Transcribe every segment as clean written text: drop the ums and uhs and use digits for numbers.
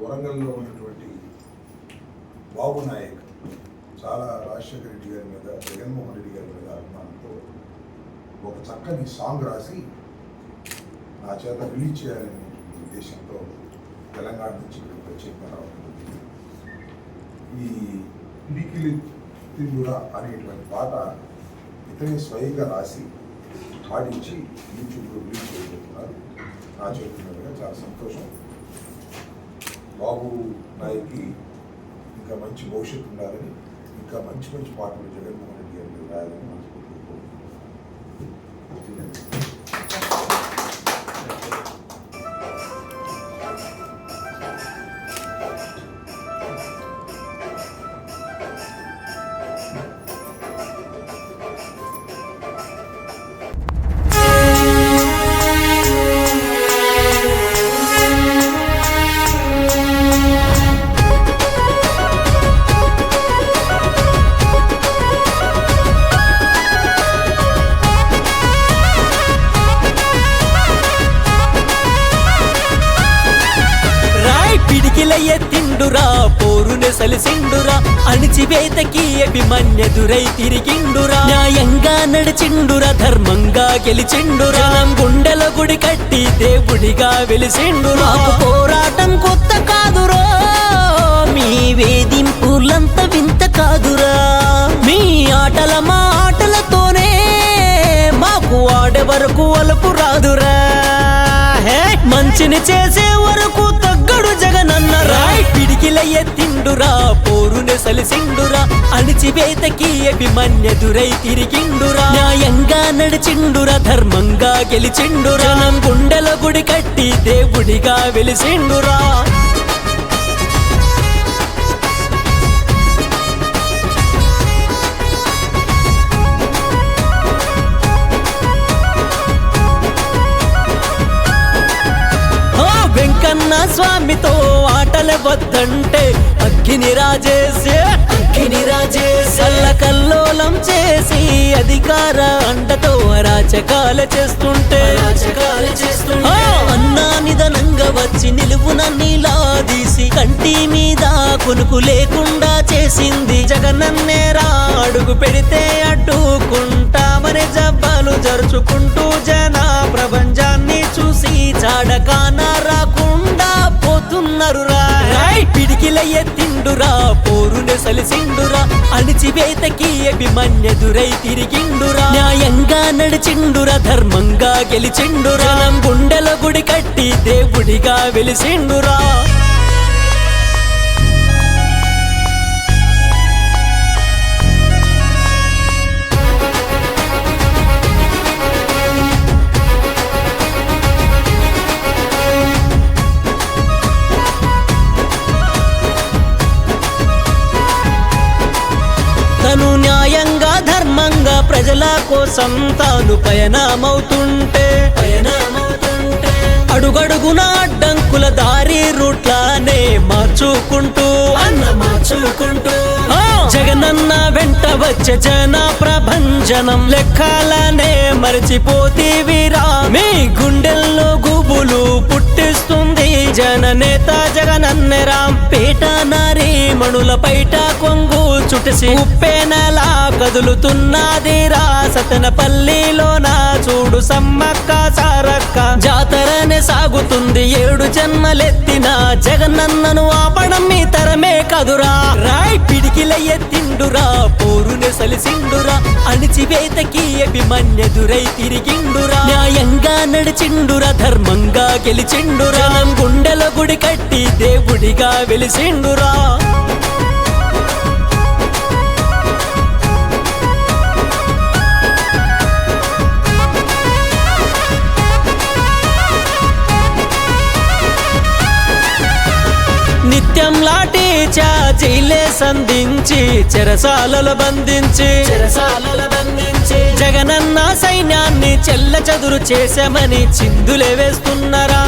వరంగల్లో ఉన్నటువంటి బాబు నాయక్ చాలా రాజశేఖర రెడ్డి గారి మీద, జగన్మోహన్ రెడ్డి గారి మీద అభిమానంతో ఒక చక్కని సాంగ్ రాసి నా చేత రిలీజ్ చేయాలనే ఉద్దేశంతో తెలంగాణ నుంచి ఇక్కడికి ప్రత్యేకంగా రావడం. ఈ పిడికిలి తిరుగురా అనేటువంటి పాట ఇతనే స్వయంగా రాసి పాడించి యూట్యూబ్లో రిలీజ్ చేయబోతున్నారు. నా చేతుల్లో చాలా సంతోషం. బాబు నాయక్కి ఇంకా మంచి భవిష్యత్తు ఉండాలని, ఇంకా మంచి మంచి పాటలు జగన్మోహన్ రెడ్డి గారి మీద రాయాలని మనస్ఫూర్తిగా కోరుకుంటున్నాను. ఎత్తిండురా పోరునే సలిసిండురా అణిచివేతకి అభిమన్యదురై తిరిగిండురా న్యాయంగా నడిచిండురా ధర్మంగా గెలిచిండురా గుండెల గుడి కట్టి దేవుడిగా వెలిసిండురా పోరాటం కొత్త కాదురా మీ వేధింపులంత వింత కాదురా మీ ఆటల మా ఆటలతోనే మాకు ఆడే వరకు అలుపు రాదురా మంచిని చేసే వరకు తగ్గడు జగనన్నరా పిడికిల ఎత్తిండురా పోరునే సలిసిండురా అణిచివేతకి అభిమన్యదురై తిరిగిండురా న్యాయంగా నడిచిండురా ధర్మంగా గెలిచిండురా గుండెల గుడి కట్టి దేవుడిగా వెలిసిండురా వెంకన్న స్వామితో ఆటల వద్దంటే అగ్గిని రాజేసే కల్లోలం చేసి అధికార అండతో అరాచకాలు చేస్తుంటే అన్నా నిధనంగా వచ్చి నిలువున నీలాదీసి కంటి మీద కొనుకు లేకుండా చేసింది జగనన్నేరా అడుగు పెడితే అడ్డుకుంటామని జబ్బాలు జరుచుకుంటూ జన ప్రపంచాన్ని చూసి చాడకానా రాకుండా పోతున్నారు పిడికిల ఎత్తిండురా పోరునే సలిసిండురా అణిచివేతకి అభిమన్యదురై తిరిగిండురా న్యాయంగా నడిచిండురా ధర్మంగా గెలిచిండురా గుండెల గుడి కట్టి దేవుడిగా వెలిసిండురా తను న్యాయంగా ధర్మంగా ప్రజల కోసం తాను పయనమవుతుంటే అడుగడుగున అడ్డంకుల దారి రూట్లానే మార్చుకుంటూ జగనన్న వెంట వచ్చే జన ప్రభంజనం లెక్కలనే మరచిపోతీవిరా మీ గుండెల్లో గుబులు పుట్టిస్తుంది జననేత జగనన్నెరా పేట నారీ మణుల పైట కొంగు చుట్టసి ఉప్పెనలా కదులుతున్నదిరా సతనపల్లిలోన చూడు సమ్మక్క సారక్క జాతరనే సాగుతుంది 7 జన్మలెత్తిన జగనన్నను ఆపడం మీ తరమే కదురా పిడికిల ఎత్తిండురా పోరునే సలిసిండురా అణిచివేతకి అభిమన్యదురై తిరిగిండురా న్యాయంగా నడిచిండురా ధర్మంగా గెలిచిండురా గుండెల గుడి కట్టి దేవుడిగా వెలిసిండురా నిత్యం లాఠీ చార్జీలే సంధించి చెరసాలలో బంధించి జగనన్న సైన్యాన్ని చెల్ల చదురు చేశామని చిందులే వేస్తున్నారా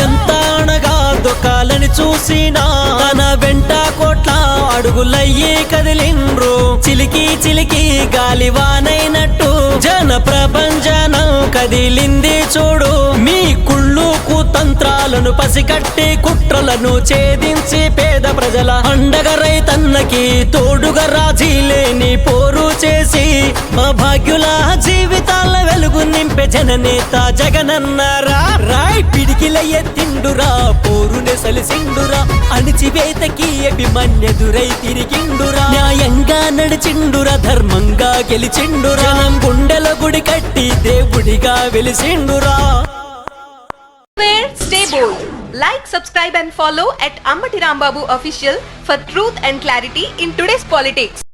ఎంత అనగా దొక్కాలని చూసినా తన వెంట కోట్ల అడుగులయ్యి కదిలిండ్రు చిలికి చిలికి గాలివానైనట్టు జన ప్రపంచనం కదిలింది చూడు మీ కుళ్ళు కుతంత్రాలను పసిగట్టి కుట్రలను ఛేదించి పేద ప్రజల అండగా రైతన్నకి తోడుగా రాజీ లేని పోరు చేసి భాగ్యుల జీవితాల వెలుగు నింపే జననేత జగనన్నారా. రాయ్ పిడికిల ఎత్తిండురా, పోరునే సలిసిండురా, అణిచివేతకి అభిమన్యదురై తిరిగిండురా, న్యాయంగా నడిచిండురా, ధర్మంగా గెలిచిండురా, జనం గుండెల గుడి కట్టి దేవుడిగా వెలిసిండురా. Stay bold. Like, subscribe and follow at Ammati Rambabu Official for truth and clarity in today's politics.